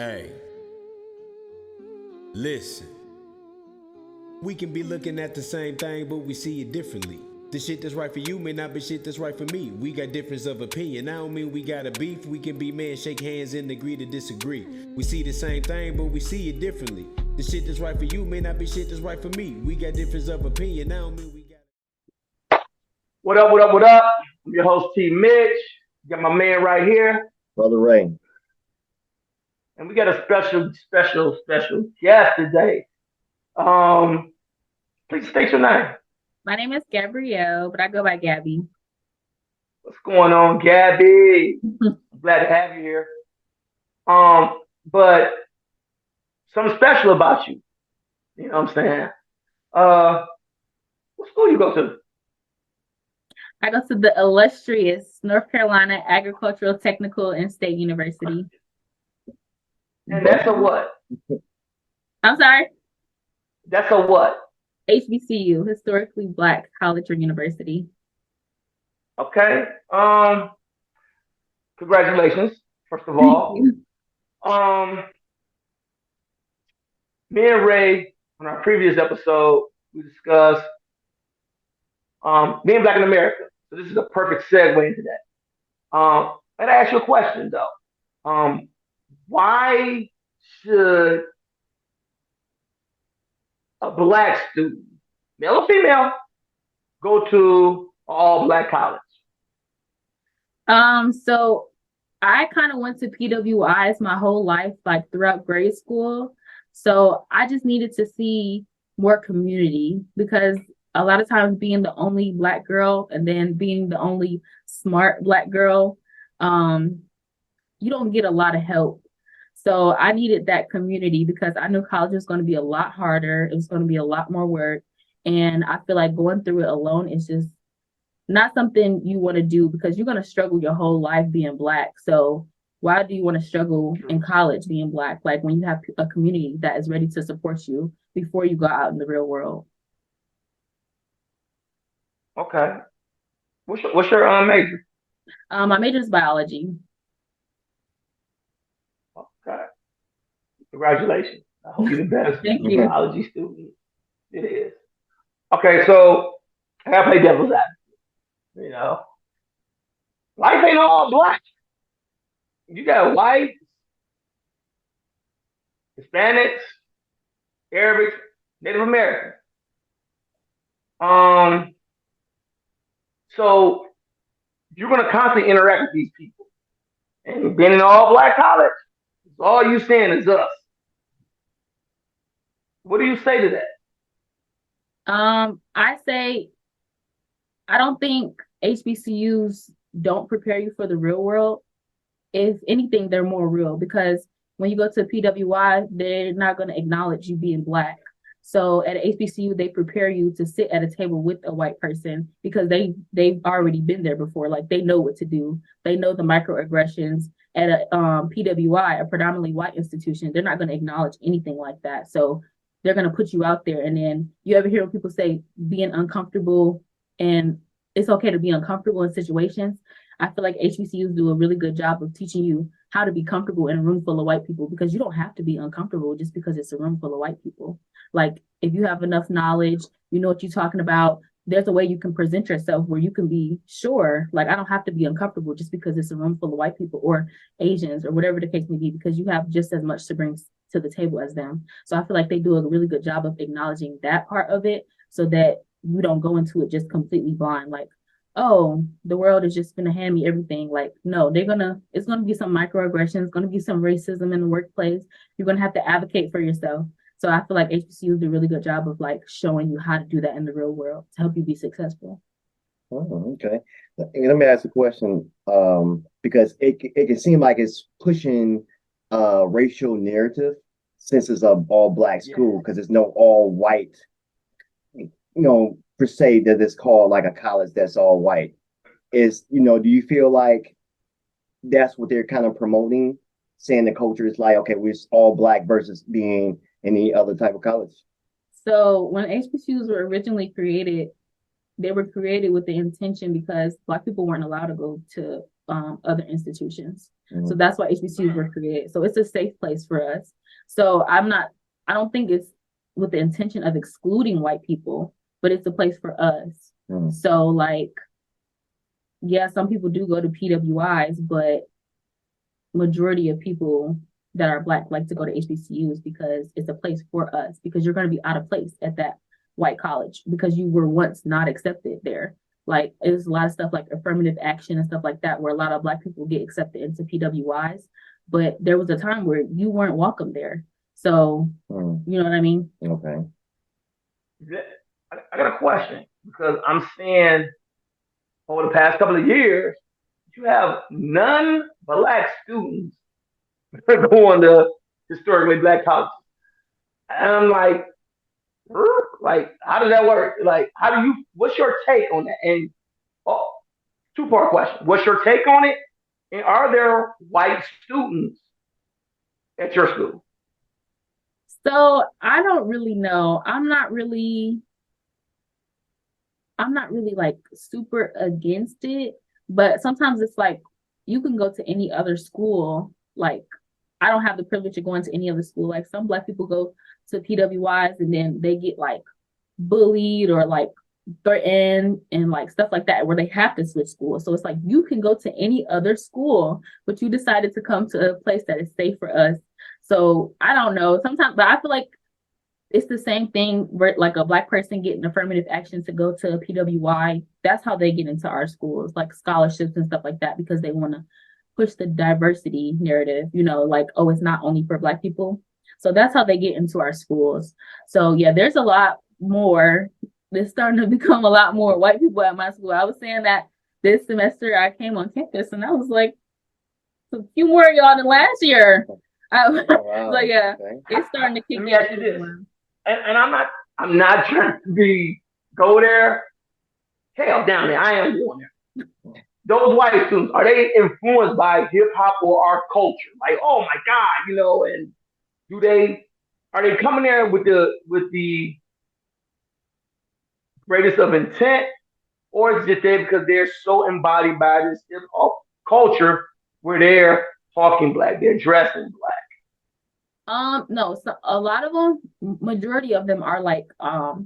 Hey, listen. We can be looking at the same thing, but we see it differently. The shit that's right for you may not be shit that's right for me. We got difference of opinion. I don't mean we got a beef. We can be men, shake hands, and agree to disagree. We see the same thing, but we see it differently. The shit that's right for you may not be shit that's right for me. We got difference of opinion. I don't mean we got. What up, what up, what up? I'm your host, T. Mitch. Got my man right here. Brother Ray. And we got a special guest today. Um, Please state your name. My name is Gabrielle, but I go by Gabby. What's going on, Gabby? I'm glad to have you here. But something special about you. You know what I'm saying? Uh, what school you go to? I go to the illustrious North Carolina Agricultural Technical and State University. And that's a what? I'm sorry? That's a what? HBCU, Historically Black College or University. Okay. Congratulations, first of Thank all. you. Um, Me and Ray, on our previous episode, we discussed being black in America. So this is a perfect segue into that. Let me ask you a question though. Why should a black student, male or female, go to all black college? So I kind of went to PWIs my whole life, like throughout grade school. So I just needed to see more community because a lot of times being the only black girl and then being the only smart black girl, um, you don't get a lot of help. So I needed that community because I knew college was going to be a lot harder. It was going to be a lot more work. And I feel like going through it alone is just not something you want to do because you're going to struggle your whole life being black. So why do you want to struggle in college being black? Like when you have a community that is ready to support you before you go out in the real world. Okay. What's your major? My major is biology. Okay. Congratulations. I hope you're the best Thank you. biology student. It is. Okay, so I gotta play devil's advocate. You know, life ain't all black. You got white, Hispanics, Arabics, Native Americans. Um, so you're gonna constantly interact with these people. And being in all black college, all you seeing is us. What do you say to that? I say I don't think HBCUs don't prepare you for the real world. If anything, they're more real because when you go to PWI, they're not going to acknowledge you being black. So at HBCU, they prepare you to sit at a table with a white person because they've already been there before. Like they know what to do. They know the microaggressions at a PWI, a predominantly white institution. They're not going to acknowledge anything like that. So they're going to put you out there. And then you ever hear people say being uncomfortable and it's okay to be uncomfortable in situations. I feel like HBCUs do a really good job of teaching you how to be comfortable in a room full of white people because you don't have to be uncomfortable just because it's a room full of white people. Like if you have enough knowledge, you know what you're talking about. There's a way you can present yourself where you can be sure, like I don't have to be uncomfortable just because it's a room full of white people or Asians or whatever the case may be, because you have just as much to bring to the table as them. So I feel like they do a really good job of acknowledging that part of it so that you don't go into it just completely blind, like, oh, the world is just gonna hand me everything. Like, no, it's gonna be some microaggressions, gonna be some racism in the workplace. You're gonna have to advocate for yourself. So I feel like HBCUs do a really good job of like showing you how to do that in the real world to help you be successful. Oh, okay. Let me ask a question, because it can seem like it's pushing racial narrative since it's a all black Yeah. school because it's no all white, per se that it's called like a college that's all white. Do you feel like that's what they're kind of promoting, saying the culture is like, okay, we're all black versus being any other type of college? So when HBCUs were originally created, they were created with the intention because Black people weren't allowed to go to other institutions. So that's why HBCUs were created. So it's a safe place for us. So I don't think it's with the intention of excluding white people, but it's a place for us. So like, yeah, some people do go to PWIs, but majority of people that are Black like to go to HBCUs because it's a place for us, because you're going to be out of place at that white college because you were once not accepted there. Like there's a lot of stuff like affirmative action and stuff like that where a lot of Black people get accepted into PWIs, but there was a time where you weren't welcome there. So you know what I mean? Okay. I got a question because I'm seeing over the past couple of years, you have non-Black students going to historically Black colleges. And I'm like, how does that work? Like, what's your take on that? And oh, two-part question. What's your take on it? And are there white students at your school? So I don't really know. I'm not really like super against it, but sometimes it's like you can go to any other school. Like I don't have the privilege of going to any other school. Like some Black people go to PWIs and then they get like bullied or like threatened and like stuff like that where they have to switch schools. So it's like you can go to any other school, but you decided to come to a place that is safe for us. So I don't know. Sometimes, but I feel like it's the same thing where like a Black person getting affirmative action to go to a PWI. That's how they get into our schools, like scholarships and stuff like that, because they want to push the diversity narrative, you know, like, oh, it's not only for Black people. So that's how they get into our schools. So yeah, there's a lot more. There's starting to become a lot more white people at my school. I was saying that this semester I came on campus and I was like, a few more of y'all than last year. Wow. So yeah, Okay. it's starting to kick Let me ask you this. And I'm not trying to go there. Hell, down there, I am going there. Those white students, are they influenced by hip hop or our culture? Like, oh my God, you know, and are they coming there with the greatest of intent, or is it just there because they're so embodied by this hip hop culture where they're talking Black, they're dressing Black? No, so a lot of them, majority of them are like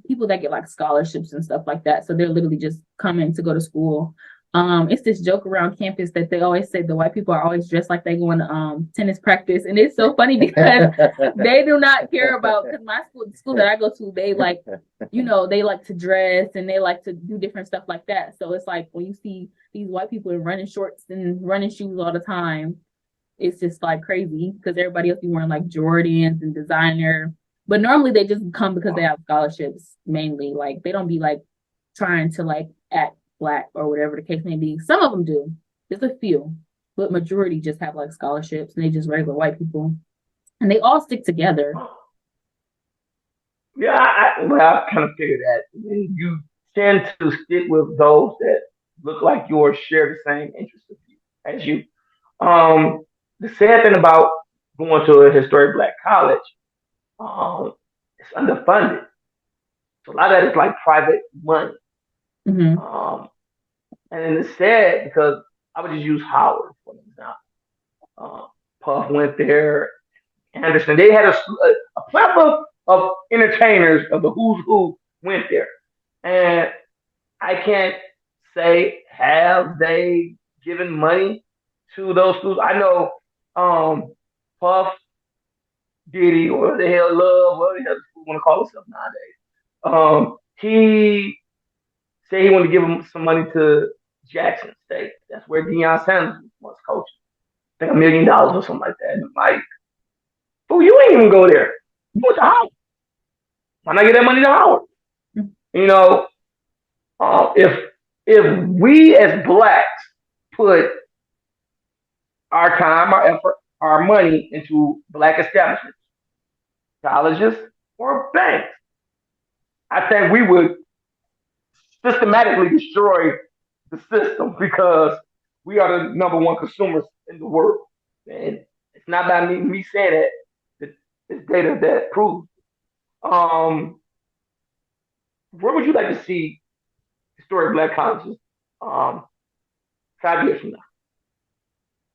people that get like scholarships and stuff like that. So they're literally just coming to go to school. It's this joke around campus that they always say the white people are always dressed like they going to tennis practice, and it's so funny because they do not care about, because my school, the school that I go to, they like, you know, they like to dress and they like to do different stuff like that. So it's like when you see these white people in running shorts and running shoes all the time, it's just like crazy because everybody else be wearing like Jordans and designer. But normally they just come because they have scholarships mainly. Like they don't be like trying to like act Black or whatever the case may be. Some of them do. There's a few, but majority just have like scholarships and they just regular white people. And they all stick together. Yeah, I kind of figured that. You tend to stick with those that look like yours, share the same interests as you. The sad thing about going to a historic Black college, it's underfunded. So a lot of that is like private money. Mm-hmm. And it's sad because I would just use Howard for an example. Puff went there, Anderson. They had a plethora of entertainers of the who's who went there. And I can't say have they given money to those schools. I know Puff, Diddy, or what the hell Love, what the hell people want to call himself nowadays. He said he wanted to give him some money to Jackson State. That's where Deion Sanders was coaching. I think $1 million or something like that. And I'm like, oh, you ain't even go there. You went to Howard. Why not get that money to Howard? You know, if we as Blacks put our time, our effort, our money into Black establishments, colleges, or banks, I think we would systematically destroy the system because we are the number one consumers in the world. And it's not by me saying that. It's data that proves. Where would you like to see historic black colleges, um, 5 years from now?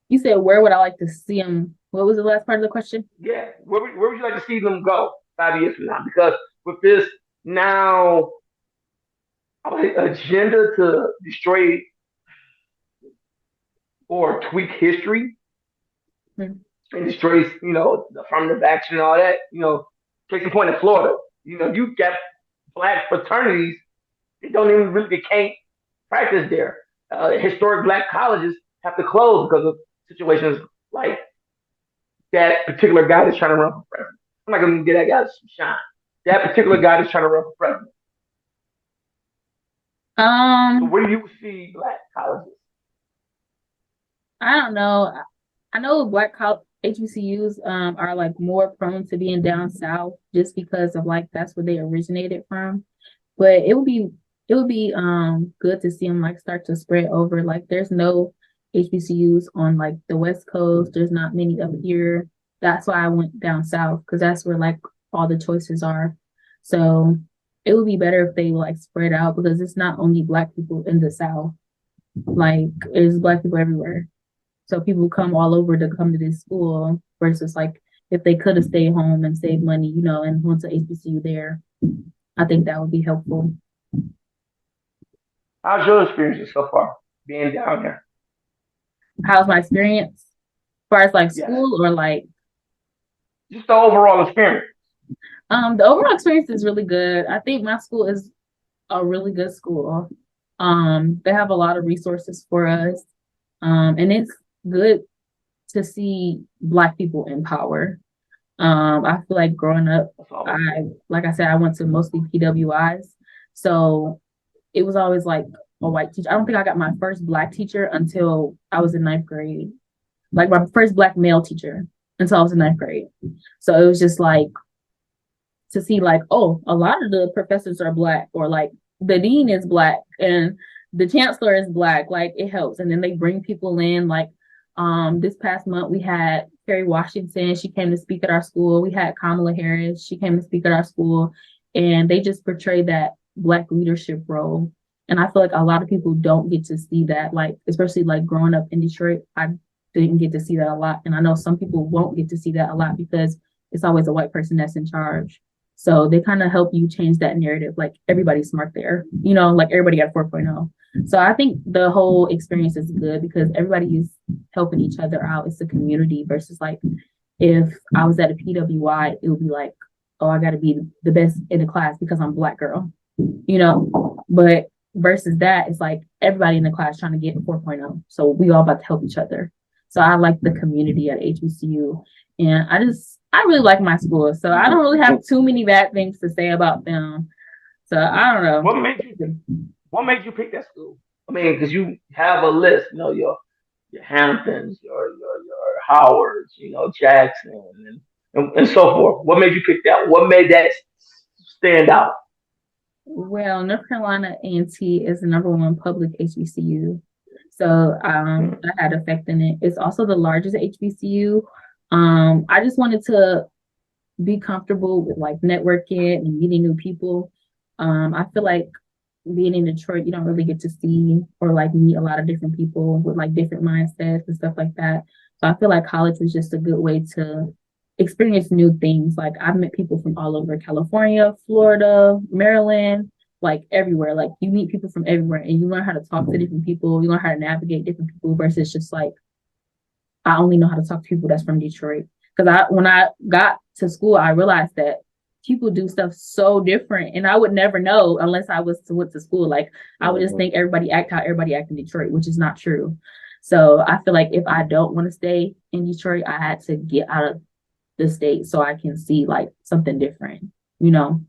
You said, where would I like to see them? What was the last part of the question? Yeah, where would you like to see them go 5 years from now? Because with this now agenda to destroy or tweak history Hmm. and destroy, the affirmative action and all that, case in point in Florida, you got black fraternities, they can't practice there. Historic black colleges have to close because of situations like that particular guy that's trying to run for president. I'm not going to get that guy some shine. That particular guy that's trying to run for president. So Um, where do you see black colleges? I don't know. I know black college HBCUs are like more prone to being down south just because of like that's where they originated from. But it would be good to see them like start to spread over. Like there's no HBCUs on like the West Coast. There's not many up here. That's why I went down south because that's where like all the choices are. So it would be better if they like spread out because it's not only black people in the South. Like it's black people everywhere. So people come all over to come to this school versus like if they could have stayed home and saved money, and went to HBCU there. I think that would be helpful. How's your experiences so far being down there? How's my experience? As far as like Yes, school or like just the overall experience. the overall experience is really good. I think my school is a really good school. They have a lot of resources for us. And it's good to see Black people in power. I feel like growing up, That's always good. like I said, I went to mostly PWIs. So it was always like a white teacher. I don't think I got my first Black teacher until I was in ninth grade. Like my first Black male teacher until I was in ninth grade. So it was just like to see like, oh, a lot of the professors are Black, or like the dean is Black and the chancellor is Black. Like it helps. And then they bring people in. Like this past month we had Kerry Washington. She came to speak at our school. We had Kamala Harris. She came to speak at our school, and they just portray that Black leadership role. And I feel like a lot of people don't get to see that. Like especially like growing up in Detroit, I didn't get to see that a lot. And I know some people won't get to see that a lot because it's always a white person that's in charge. So they kind of help you change that narrative. Like everybody's smart there, like everybody got 4.0. So I think the whole experience is good because everybody is helping each other out. It's a community versus like if I was at a PWI, it would be like, oh, I got to be the best in the class because I'm a Black girl, but versus that, it's like everybody in the class trying to get a 4.0. So we all about to help each other. So I like the community at HBCU, and I really like my school. So I don't really have too many bad things to say about them. So I don't know. What made you pick that school? I mean, because you have a list, your Hamptons, your Howards, Jackson, and so forth. What made you pick that? What made that stand out? Well, North Carolina A&T is the #1 public HBCU. So that had effect in it. It's also the largest HBCU. I just wanted to be comfortable with like networking and meeting new people. I feel like being in Detroit, you don't really get to see or like meet a lot of different people with like different mindsets and stuff like that. So I feel like college was just a good way to experience new things. Like I've met people from all over California, Florida, Maryland, like everywhere. Like you meet people from everywhere and you learn how to talk to different people. You learn how to navigate different people versus just like, I only know how to talk to people that's from Detroit. Because when I got to school, I realized that people do stuff so different, and I would never know unless I went to school. Like I would just think everybody act how everybody act in Detroit, which is not true. So I feel like if I don't want to stay in Detroit, I had to get out of the state so I can see like something different, you know?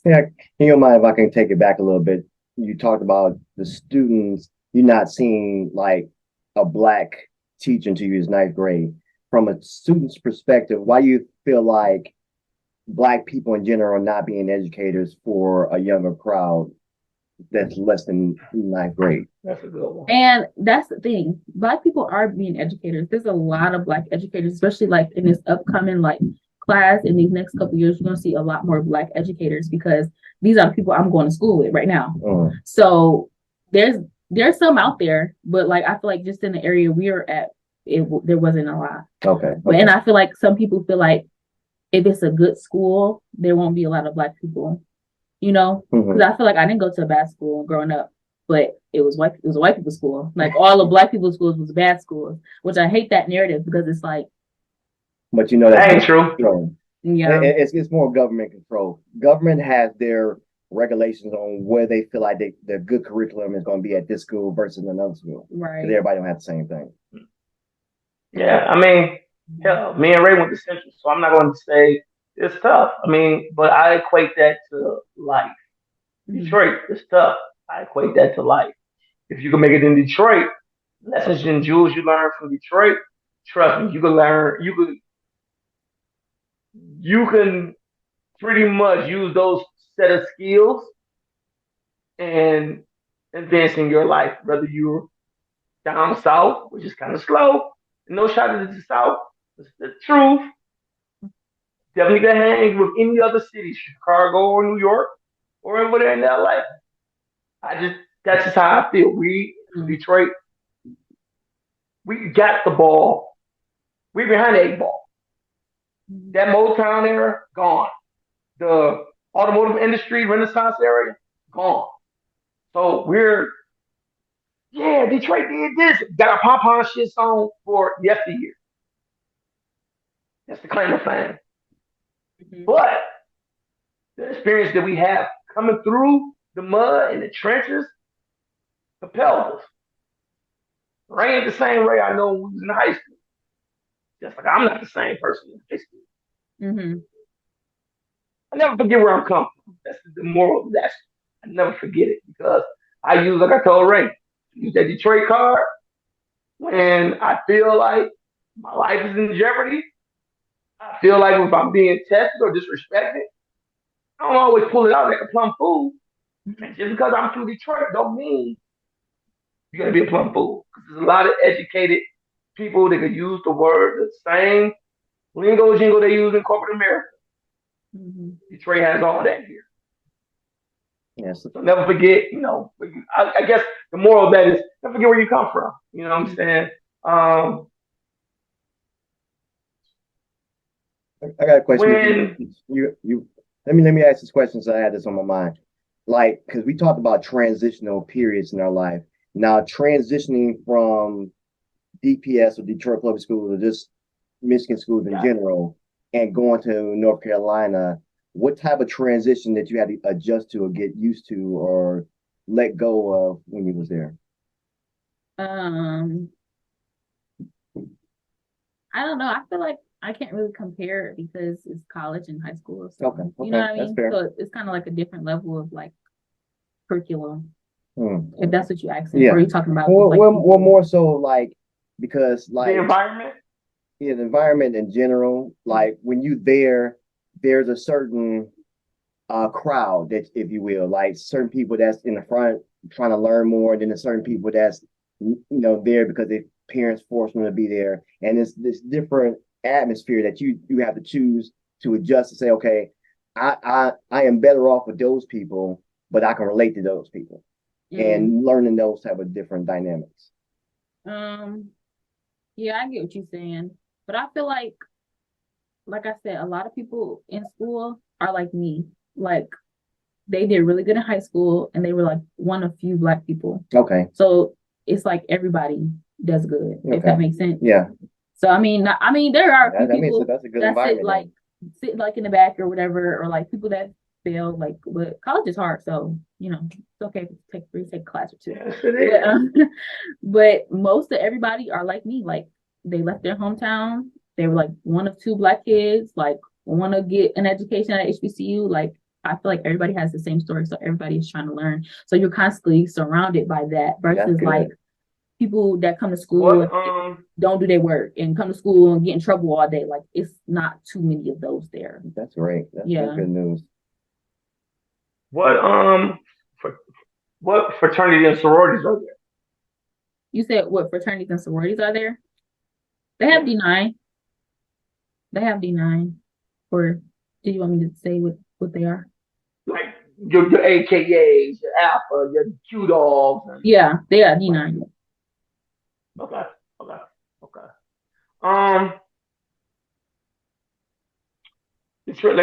Yeah, you don't mind if I can take it back a little bit. You talked about the students, you're not seeing like a Black teacher until you was ninth grade. From a student's perspective, why do you feel like Black people in general are not being educators for a younger crowd that's less than ninth grade? That's a good one. And that's the thing. Black people are being educators. There's a lot of Black educators, especially like in this upcoming like class in these next couple of years. You're gonna see a lot more Black educators because these are the people I'm going to school with right now. So there's some out there, but like I feel like just in the area we are at, there wasn't a lot. Okay. But and I feel like some people feel like if it's a good school, there won't be a lot of Black people. You know, because I feel like I didn't go to a bad school growing up, but it was white. It was a white people's school. Like all the Black people's schools was bad schools, which I hate that narrative because it's like, But you know That that's ain't true. control. yeah, It's more government control. Government has their regulations on where they feel like the good curriculum is going to be at this school versus another school. right. Because everybody don't have the same thing. Yeah, I mean, hell, me and Ray went to Central, so I'm not going to say it's tough. I mean, but I equate that to life. Mhm. Detroit is tough. I equate that to life. If you can make it in Detroit, lessons and jewels you learn from Detroit, trust me, you can learn. You can pretty much use those set of skills and advance in your life. Whether you're down south, which is kind of slow, no shot at the south. It's the truth. Definitely can hang with any other city, Chicago or New York or over there in LA. That's just how I feel. We Mhm. Detroit, we got the ball. We behind the 8 ball. That Motown era, gone. The automotive industry, Renaissance area, gone. So Detroit did this. Got a pom-pom shit song for yesteryear. That's the claim of fame. Mhm. But the experience that we have coming through the mud and the trenches propelled us. Ray ain't the same Ray I know when we was in high school. Just like I'm not the same person in high school. Mhm. I never forget where I'm coming from. That's the moral lesson. I never forget it because I use, like I told Ray, use that Detroit card when I feel like my life is in jeopardy. I feel like if I'm being tested or disrespected, I don't always pull it out like a plum fool. And just because I'm from Detroit don't mean you're gonna be a plum fool. Because there's a lot of educated people that could use the word the same lingo jingle they use in corporate America. Mhm. Detroit has all that here. Yes. So never forget, I guess the moral of that is never forget where you come from. You know what I'm saying? Um, I got a question. when You let me ask this question. So I had this on my mind, like because we talked about transitional periods in our life. Now transitioning from DPS or Detroit Public Schools or just Michigan schools in yeah, general and going to North Carolina, what type of transition that you had to adjust to or get used to or let go of when you was there? Um, I don't know. I feel like I can't really compare it because it's college and high school. So Okay, you know okay, what I that's mean? fair. So it's kind of like a different level of like curriculum, if Hmm. that's what you're asking, or Yeah. are you talking about just Well, like well, people? more so like because the like environment, in the environment in general, like when you there, there's a certain crowd that, if you will, like certain people that's in the front trying to learn more, and then there's certain people that's there because their parents forced them to be there, and it's this different atmosphere that you have to choose to adjust to say, okay, I am better off with those people, but I can relate to those people, Mm. and learning those type of different dynamics. Um, yeah, I get what you're saying, but I feel like I said, a lot of people in school are like me. Like they did really good in high school, and they were like one of few Black people. Okay. So it's like everybody does good, if that Okay. makes sense. Yeah. So I mean, there are a few That means people that's a good that environment. sit like in the back or whatever, or like people that fail. Like, but college is hard, so it's okay to take a class or two. yes it But is. but most of everybody are like me. Like they left their hometown. They were like one of two Black kids. Like want to get an education at HBCU. Like I feel like everybody has the same story, so everybody is trying to learn. So you're constantly surrounded by that That's versus like good. people that come to school What and don't do their work and come to school and get in trouble all day. Like it's not too many of those there. That's great. That's Yeah. good news. what for, what fraternity and sororities are there? You said what fraternities and sororities are there? They have Yeah, D9. They have D9. Or do you want me to say what they are? like your AKAs, your Alpha, your Q dogs, and Yeah, they are D9. okay, okay, okay. Um, Detroit,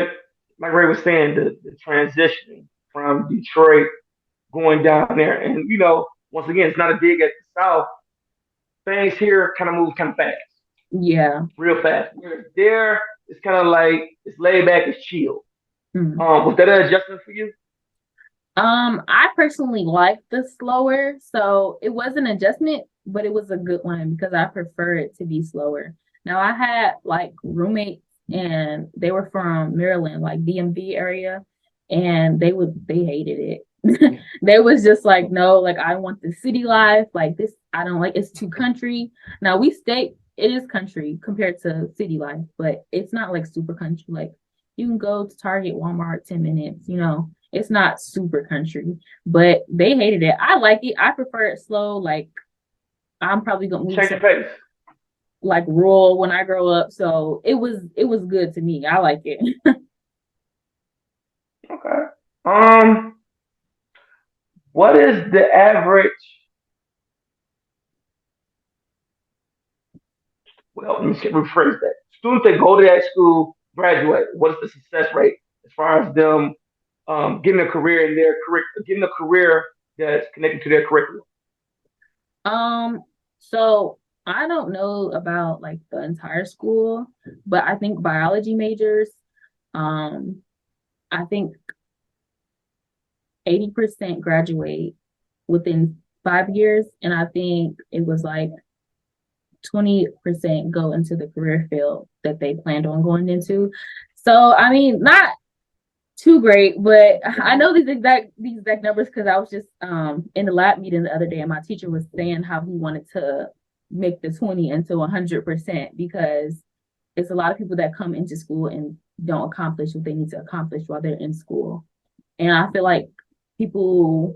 like Ray was saying, the transition from Detroit going down there, and once again, it's not a dig at the South. Things here kind of move kind of fast, Yeah. real fast. Whereas there, it's kind of like it's laid back, it's chill. Mm. Was that an adjustment for you? I personally like the slower, so it was an adjustment, but it was a good one because I prefer it to be slower. Now I had like roommates and they were from Maryland, like DMV area, and they hated it. They was just like, no, like I want the city life, like this, I don't like it's too country. Now it is country compared to city life, but it's not like super country. Like you can go to Target, Walmart, 10 minutes, it's not super country, but they hated it. I like it. I prefer it slow. Like I'm probably gonna move Change the pace. like rural when I grow up. So it was good to me. I like it. Okay. What is the average? Well, let me rephrase that. Students that go to that school graduate. What is the success rate as far as them getting a career in their career, getting a career that's connected to their curriculum? So I don't know about like the entire school, but I think biology majors, um, I think 80% graduate within 5 years, and I think it was like 20% go into the career field that they planned on going into. So I mean, not too great, but I know these exact numbers because I was just in the lab meeting the other day, and my teacher was saying how he wanted to make the 20 into 100% because it's a lot of people that come into school and don't accomplish what they need to accomplish while they're in school. And I feel like people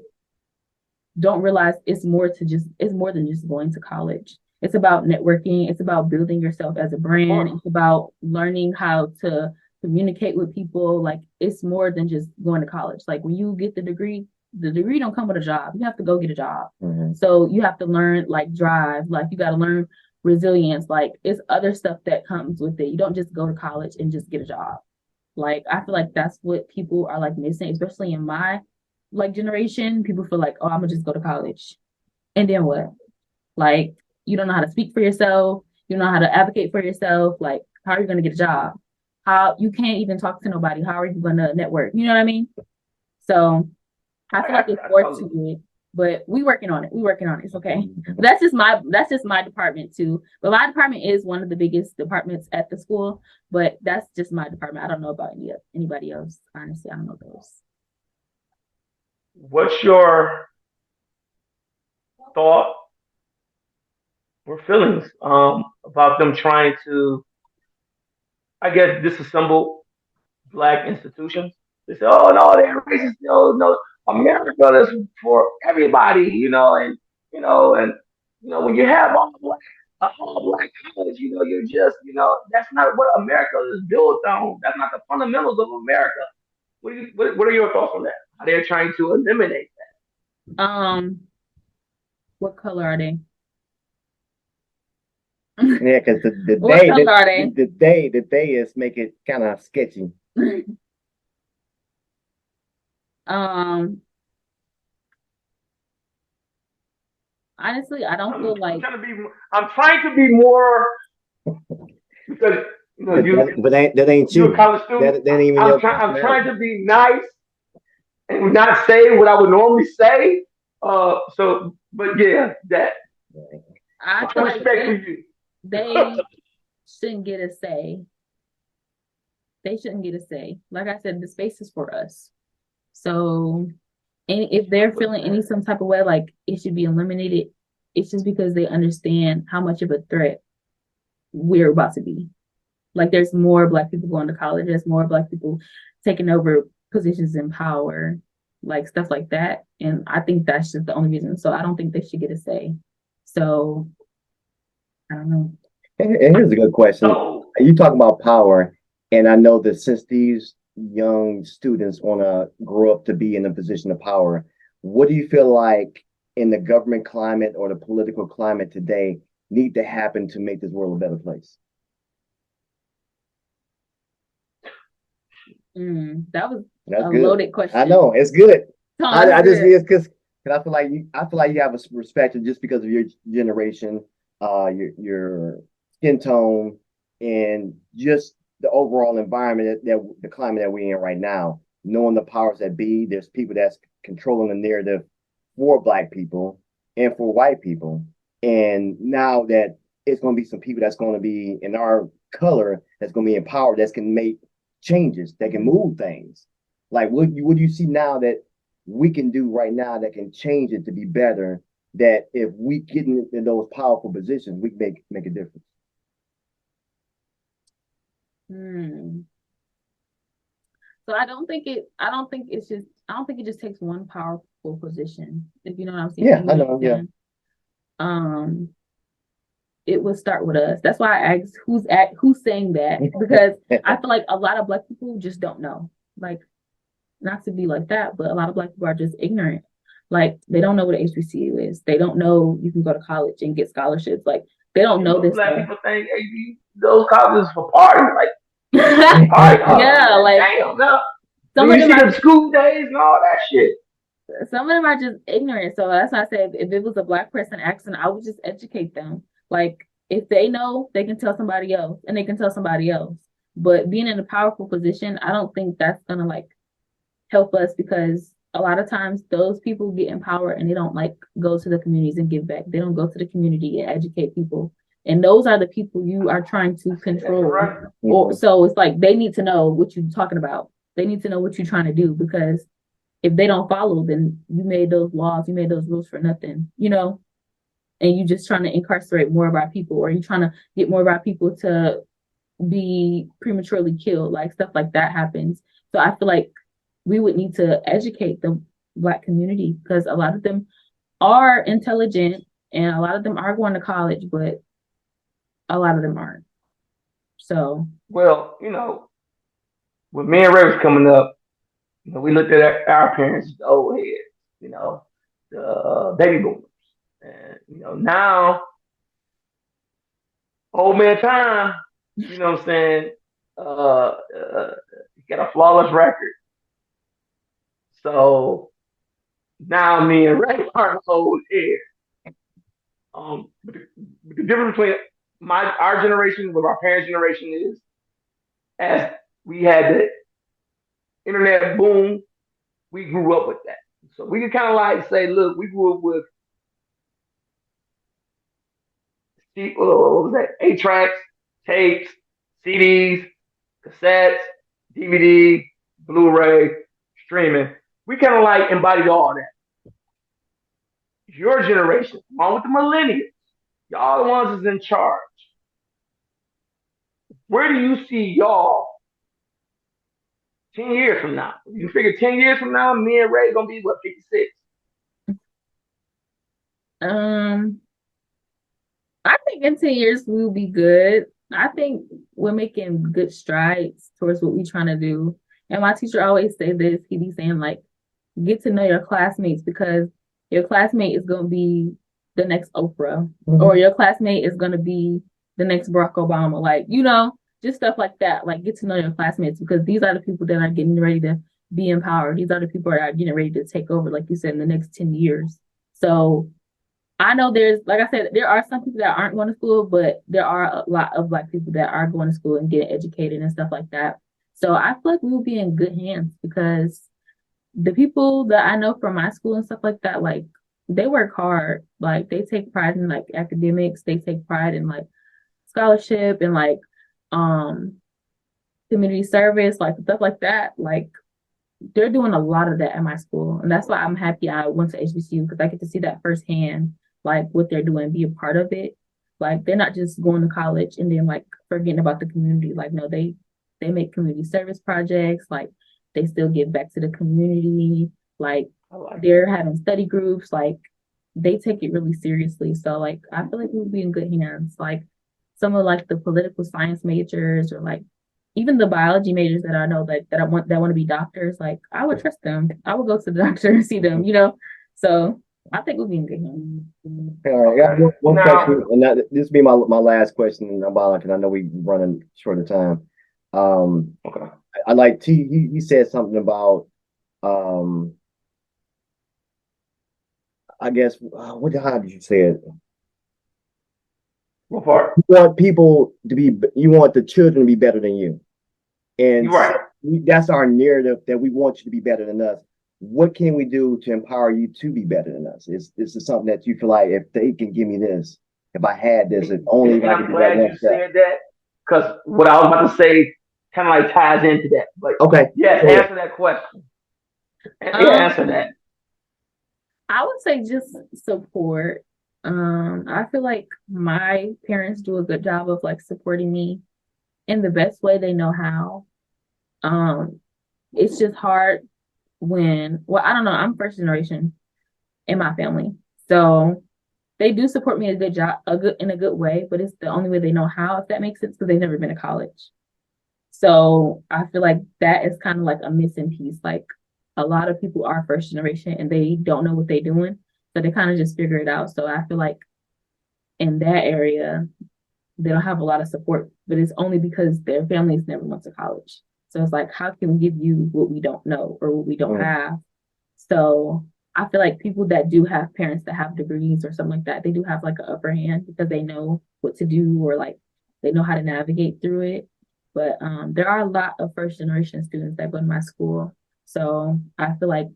don't realize it's more than just going to college. It's about networking, it's about building yourself as a Of brand, course. it's about learning how to communicate with people. Like it's more than just going to college. Like when you get the degree don't come with a job. You have to go get a job. Mhm. So you have to learn like drive, like you got to learn resilience, like it's other stuff that comes with it. You don't just go to college and just get a job. Like I feel like that's what people are like missing, especially in my like generation. People feel like, oh, I'm gonna just go to college. And then what? Like you don't know how to speak for yourself, you don't know how to advocate for yourself. Like, how are you gonna get a job? How you can't even talk to nobody. How are you gonna network? You know what I mean? So I feel like it's I more totally. to it, but we working on it. We working on it. It's okay. But that's just my department too. But my department is one of the biggest departments at the school. But that's just my department. I don't know about anybody else. Honestly, I don't know those. What's your thought or feelings about them trying to, I guess, disassemble black institutions? They say, "Oh no, they're racist. No, no, America is for everybody," and when you have all black college, you're just, that's not what America is built on. That's not the fundamentals of America. What are your thoughts on that? How they're trying to eliminate Um, what color are they? Yeah, because the What day color that are they? the day is make it kind of sketchy. Um, honestly, I don't feel I'm like trying to be, I'm trying to be more because But that ain't you're a you. college student. That ain't even your I'm trying personality. to be nice and not say what I would normally say. But yeah, that I much feel like respect for you. they shouldn't get a say. They shouldn't get a say. Like I said, the space is for us. So, and if they're feeling any some type of way, like it should be eliminated, it's just because they understand how much of a threat we're about to be. Like there's more black people going to college, there's more black people taking over positions in power, like stuff like that. And I think that's just the only reason. So I don't think they should get a say. So I don't know. And here's a good question. So You talk about power, and I know that since these young students want to grow up to be in a position of power. What do you feel like in the government climate or the political climate today need to happen to make this world a better place? That was That's a good. loaded question. I know it's good. No, I that's just good. because I feel like you have a respect just because of your generation, your skin tone, and just the overall environment that the climate that we're in right now. Knowing the powers that be, there's people that's controlling the narrative for Black people and for white people, and now that it's going to be some people that's going to be in our color that's going to be in power that can make changes that can move things. Like what do you see now that we can do right now that can change it to be better? That if we get in those powerful positions, we can make a difference. Hmm. So I don't think it just takes one powerful position. If you know what I'm saying. Yeah, I know. Yeah. Um, it would start with us. That's why I asked who's saying that, because I feel like a lot of Black people just don't know. Like, not to be like that, but a lot of Black people are just ignorant. Like, they don't know what HBCU is. They don't know you can go to college and get scholarships. Like, they don't know this Black stuff. people think those colleges for party, like party. Yeah, like damn, no. some You of them see are the school days and all that shit. some of them are just ignorant. So that's why I said if it was a Black person asking, I would just educate them. Like, if they know, they can tell somebody else, and they can tell somebody else. But being in a powerful position, I don't think that's gonna like help us, because a lot of times those people get in power and they don't like go to the communities and give back. They don't go to the community and educate people. And those are the people you are trying to control. Right. Or so it's like they need to know what you're talking about. They need to know what you're trying to do, because if they don't follow, then you made those laws, you made those rules for nothing, and you just trying to incarcerate more of our people, or you trying to get more of our people to be prematurely killed, like stuff like that happens. So I feel like we would need to educate the Black community, because a lot of them are intelligent and a lot of them are going to college, but a lot of them aren't. So, well, when me and Ray was coming up, we looked at our parents, the old heads, the baby boomers, and now old man time, what I'm saying, he got a flawless record. So now me and Ray are the old heads. But the difference between our generation with our parents' generation is, as we had the internet boom, we grew up with that. So we can kind of like say, look, we grew up with what was that? 8 tracks, tapes, CDs, cassettes, DVD, Blu-ray, streaming. We kind of like embodied all that. Your generation, along with the millennials, y'all the ones is in charge. Where do you see y'all 10 years from now? You figure 10 years from now, me and Ray gonna be what, 56? I think in 10 years we'll be good. I think we're making good strides towards what we're trying to do. And my teacher always say this, he be saying like, get to know your classmates, because your classmate is going to be the next Oprah, or your classmate is going to be the next Barack Obama. Like, just stuff like that. Like, get to know your classmates, because these are the people that are getting ready to be empowered. These are the people that are getting ready to take over, like you said, in the next 10 years. So I know like I said, there are some people that aren't going to school, but there are a lot of Black people that are going to school and getting educated and stuff like that. So I feel like we will be in good hands, because the people that I know from my school and stuff like that, like, they work hard. Like, they take pride in like academics. They take pride in like scholarship and like community service, like stuff like that. Like, they're doing a lot of that at my school. And that's why I'm happy I went to HBCU, because I get to see that firsthand, like what they're doing, be a part of it. Like, they're not just going to college and then like forgetting about the community. Like, no, they make community service projects. Like, they still give back to the community. Like, they're having study groups. Like, they take it really seriously. So like, I feel like we'll be in good hands. Like, some of like the political science majors, or like even the biology majors that I know that want to be doctors, like I would trust them. I would go to the doctor and see them, you know. So I think we'll be in good hands. All right, I got Okay. one Now, question, and this will be my last question about, because I know we're running short of time. okay. I like T. He said something about um, I guess how did you say it? What part? You want people to be, you want the children to be better than you, and You're right. that's our narrative, that we want you to be better than us. What can we do to empower you to be better than us? Is this is something that you feel like, if they can give me this, if I had this, if only if And I could I'm do that glad one you step. said that because what I was about to say kind of like ties into that. But Okay, yes, go ahead. answer that question. Yeah, answer Um, that. I would say just support. I feel like my parents do a good job of like supporting me in the best way they know how. Um, it's just hard when, well, I don't know, I'm first generation in my family. So they do support me in a good way, but it's the only way they know how, if that makes sense, because they've never been to college. So I feel like that is kind of like a missing piece. Like a lot of people are first generation and they don't know what they're doing. So they kind of just figure it out. So I feel like in that area, they don't have a lot of support, but it's only because their families never went to college. So it's like, how can we give you what we don't know or what we don't Mm. have? So I feel like people that do have parents that have degrees or something like that, they do have like an upper hand because they know what to do or like they know how to navigate through it. But there are a lot of first generation students that go to my school. So I feel like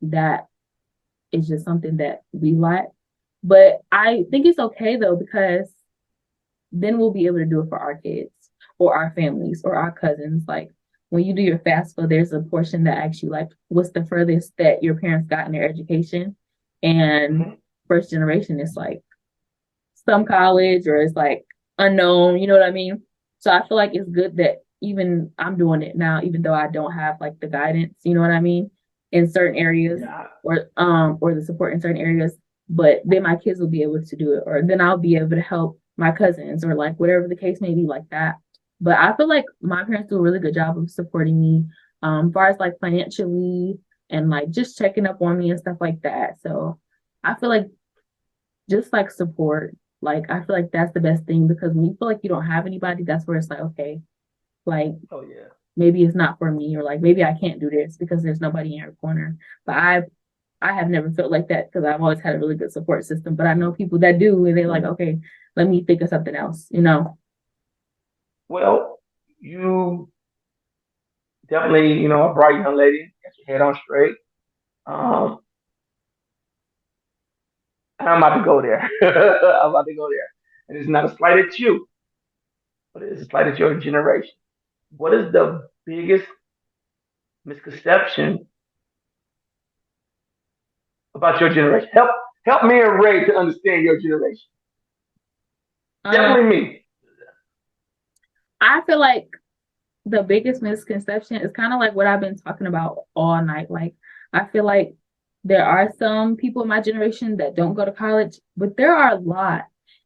that is just something that we lack. But I think it's okay though, because then we'll be able to do it for our kids or our families or our cousins. Like when you do your FAFSA, there's a portion that asks you like, what's the furthest that your parents got in their education? And Mhm. first generation is like some college or it's like unknown, you know what I mean? So I feel like it's good that even I'm doing it now, even though I don't have like the guidance, you know what I mean, in certain areas Yeah. or the support in certain areas, but then my kids will be able to do it, or then I'll be able to help my cousins or like whatever the case may be like that. But I feel like my parents do a really good job of supporting me, as far as like financially and like just checking up on me and stuff like that. So I feel like just like support. Like I feel like that's the best thing, because when you feel like you don't have anybody, that's where it's like, okay, like Oh yeah. maybe it's not for me, or like maybe I can't do this because there's nobody in your corner. But I have never felt like that because I've always had a really good support system. But I know people that do, and they're like, okay, let me think of something else, you know. Well, you definitely, a bright young lady. Got your head on straight. Um, I'm about to go there. I'm about to go there. And it's not a slight at you, but it's a slight at your generation. What is the biggest misconception about your generation? Help me and Ray to understand your generation. Um, Definitely me. I feel like the biggest misconception is kind of like what I've been talking about all night. Like, I feel like there are some people in my generation that don't go to college, but there are a lot.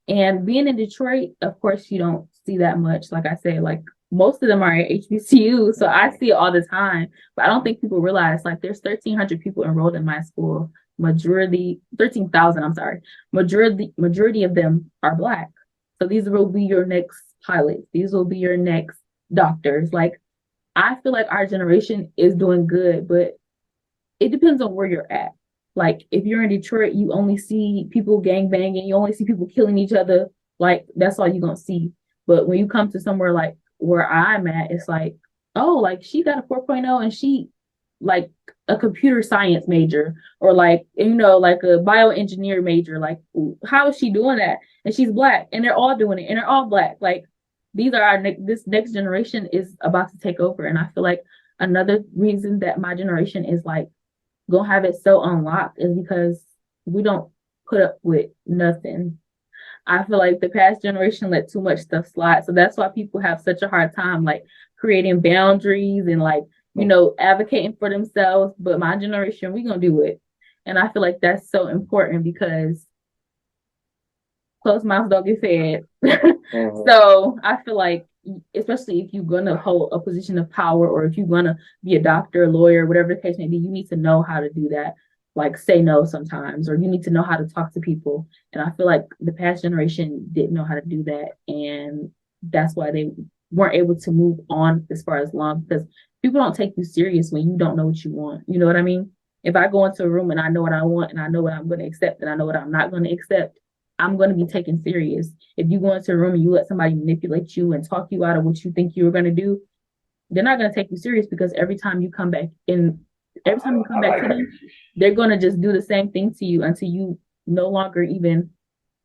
And being in Detroit, of course, you don't see that much. Like I said, like most of them are at HBCU, so I see it all the time. But I don't think people realize like there's 1,300 people enrolled in my school. Majority 13,000. I'm sorry. Majority of them are Black. So these will be your next pilots. These will be your next doctors. Like I feel like our generation is doing good, but it depends on where you're at. Like if you're in Detroit, you only see people gang banging, you only see people killing each other. Like that's all you're gonna see. But when you come to somewhere like where I'm at, it's like, oh, like she got a 4.0 and she like a computer science major, or like like a bioengineer major. Like how is she doing that? And she's Black, and they're all doing it, and they're all Black. Like these are this next generation is about to take over, and I feel like another reason that my generation is like gonna have it so unlocked is because we don't put up with nothing. I feel like the past generation let too much stuff slide. So that's why people have such a hard time like creating boundaries and like, advocating for themselves. But my generation, we're gonna do it. And I feel like that's so important because closed mouths don't get fed. Mhm. So I feel like especially if you're gonna hold a position of power, or if you're gonna be a doctor, lawyer, whatever the case may be, you need to know how to do that. Like say no sometimes, or you need to know how to talk to people. And I feel like the past generation didn't know how to do that, and that's why they weren't able to move on as far as long, because people don't take you serious when you don't know what you want. You know what I mean? If I go into a room and I know what I want and I know what I'm going to accept and I know what I'm not going to accept, I'm going to be taken serious. If you go into a room and you let somebody manipulate you and talk you out of what you think you were going to do, they're not going to take you serious, because every time you come back to them, they're going to just do the same thing to you until you no longer even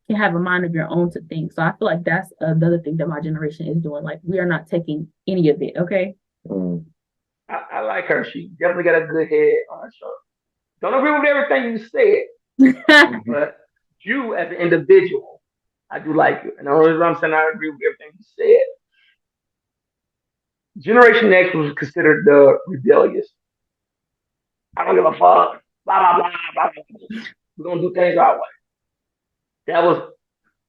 can have a mind of your own to think. So I feel like that's another thing that my generation is doing. Like, we are not taking any of it. Okay. Mm. I like her. She definitely got a good head on her shoulder. Don't agree with everything you said, but you as an individual, I do like you. And the only reason I'm saying I agree with everything you said. Generation X was considered the rebellious. I don't give a fuck. Blah blah blah blah. Blah. We're gonna do things our way. That was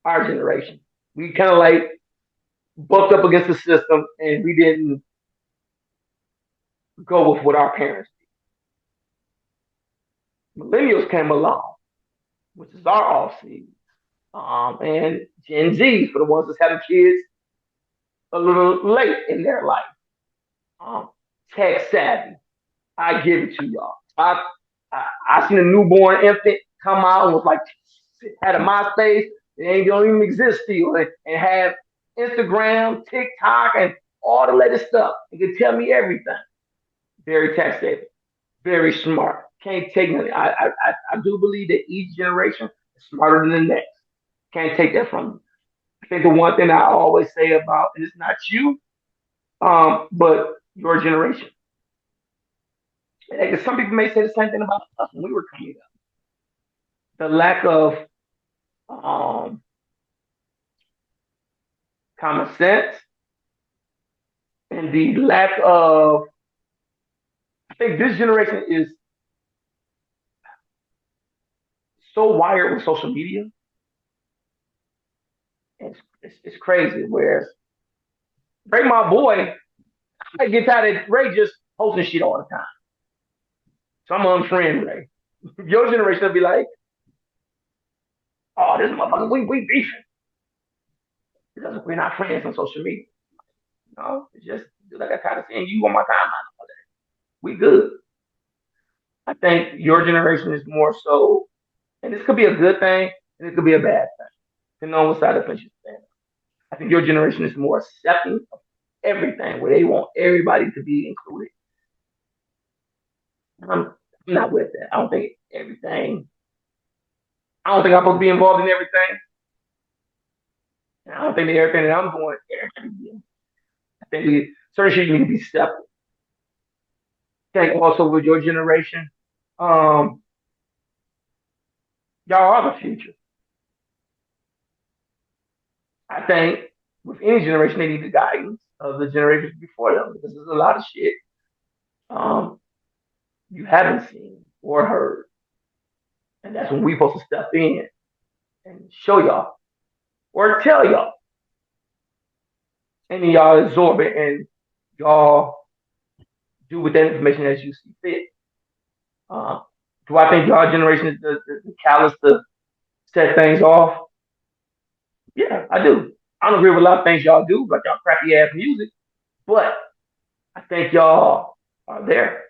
our generation. We kind of like bucked up against the system, and we didn't go with what our parents did. Millennials came along, which is our off season, and Gen Z for the ones that's having kids a little late in their life. Tech savvy. I give it to y'all. I seen a newborn infant come out and was like had a MySpace. It ain't don't even exist still, and have Instagram, TikTok, and all the latest stuff. It can tell me everything. Very tech savvy, very smart. Can't take nothing. I do believe that each generation is smarter than the next. Can't take that from them. I think the one thing I always say about, and it's not you, but your generation. And some people may say the same thing about us when we were coming up. The lack of um, common sense and the lack of, I think this generation is so wired with social media. It's crazy. Whereas Ray, my boy, I get tired of Ray just posting shit all the time. So I'm unfriend Ray. Your generation will be like, oh, this motherfucker, we beefing because we're not friends on social media. No, it's just like I kind of seeing you on my timeline. We good. I think your generation is more so, and this could be a good thing and it could be a bad thing, depending on what side of the fence you stand. I think your generation is more accepting of everything, where they want everybody to be included. I'm not with that. I don't think everything. I don't think I'm supposed to be involved in everything. And I don't think that everything that I'm doing, I think certain shit need to be separate. I think also with your generation, um, y'all are the future. I think with any generation, they need the guidance of the generations before them, because there's a lot of shit um, you haven't seen or heard, and that's when we supposed to step in and show y'all or tell y'all, and then y'all absorb it and y'all do with that information as you see fit. Uh, do I think y'all generation is the callous to set things off? Yeah, I do. I don't agree with a lot of things y'all do, like y'all crappy ass music, but I think y'all are there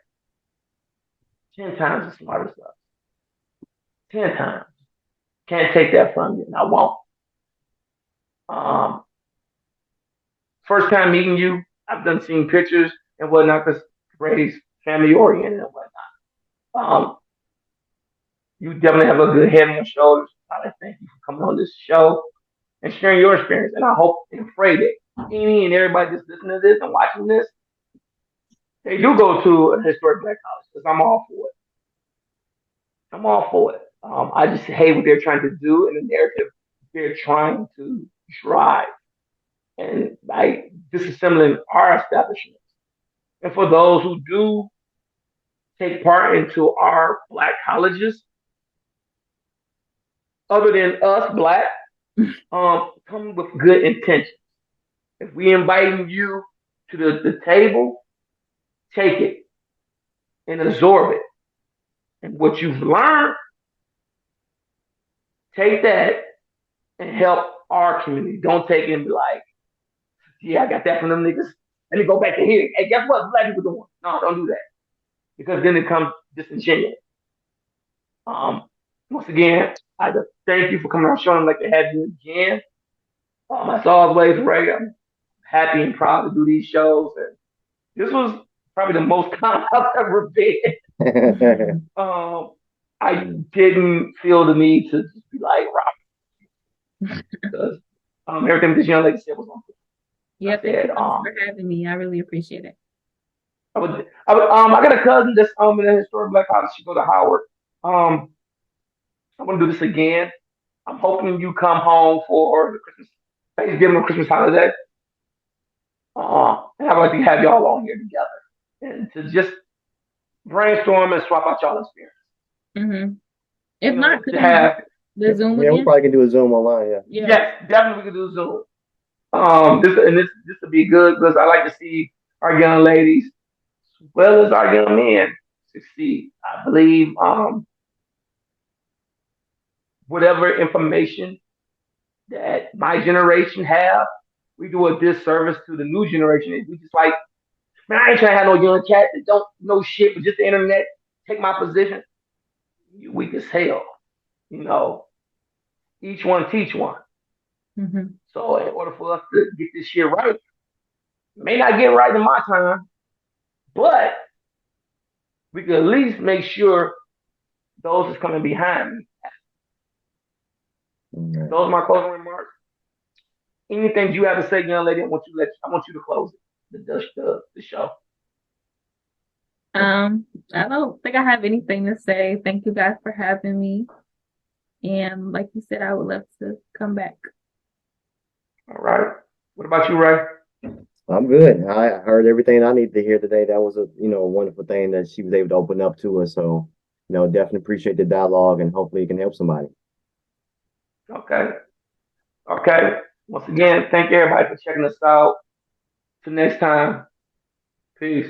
10 times as smart as us. 10 times. Can't take that from you, and I won't. Um, First time meeting you, I've done seen pictures and whatnot, because Ray's family oriented and whatnot. You definitely have a good head on your shoulders. I thank you for coming on this show and sharing your experience. And I hope and pray that any and everybody that's listening to this and watching this, they do go to a historic black college, because I'm all for it. I'm all for it. I just hate what they're trying to do and the narrative they're trying to drive, and by disassembling our establishments. And for those who do take part into our black colleges, other than us black, come with good intentions. If we inviting you to the table, take it and absorb it. And what you've learned, take that and help our community. Don't take it and be like, yeah, I got that from them niggas. Let me go back to here. Hey, guess what? Black people doing? No, don't do that. Because then it comes disingenuous. Um, Once again, I just thank you for coming on the show and like to have you again. As always, Ray, I'm happy and proud to do these shows. And this was probably the most calm I've ever been. I didn't feel the need to just be like, rock, because everything this young lady said was on. Yeah, I thank you said, so much for having me. I really appreciate it. I got a cousin that's in the historic Black College. She go to Howard. I want to do this again. I'm hoping you come home for the Christmas, Thanksgiving or Christmas holiday. And I'd like to have y'all on here together and to just brainstorm and swap out y'all experience. Mm-hmm. If You know, not, could to we have do the Zoom Yeah, we again? probably can do a Zoom online. Yeah. Yeah. yes, definitely we can do Zoom. This would be good because I like to see our young ladies as well as our young men succeed. I believe whatever information that my generation have, we do a disservice to the new generation. We just like, man, I ain't trying to have no young cat that don't know shit, but just the internet take my position. You weak as hell. You know, each one teach one. Mm-hmm. So in order for us to get this shit right, may not get right in my time, but we can at least make sure those that's coming behind me. Right. Those are my closing remarks. Anything you have to say, young lady, I want you to close it, the show. I don't think I have anything to say. Thank you guys for having me. And like you said, I would love to come back. All right. What about you, Ray? I'm good. I heard everything I needed to hear today. That was a wonderful thing that she was able to open up to us. So, definitely appreciate the dialogue and hopefully it can help somebody. Okay. Okay. Once again, thank everybody for checking us out. Till next time. Peace.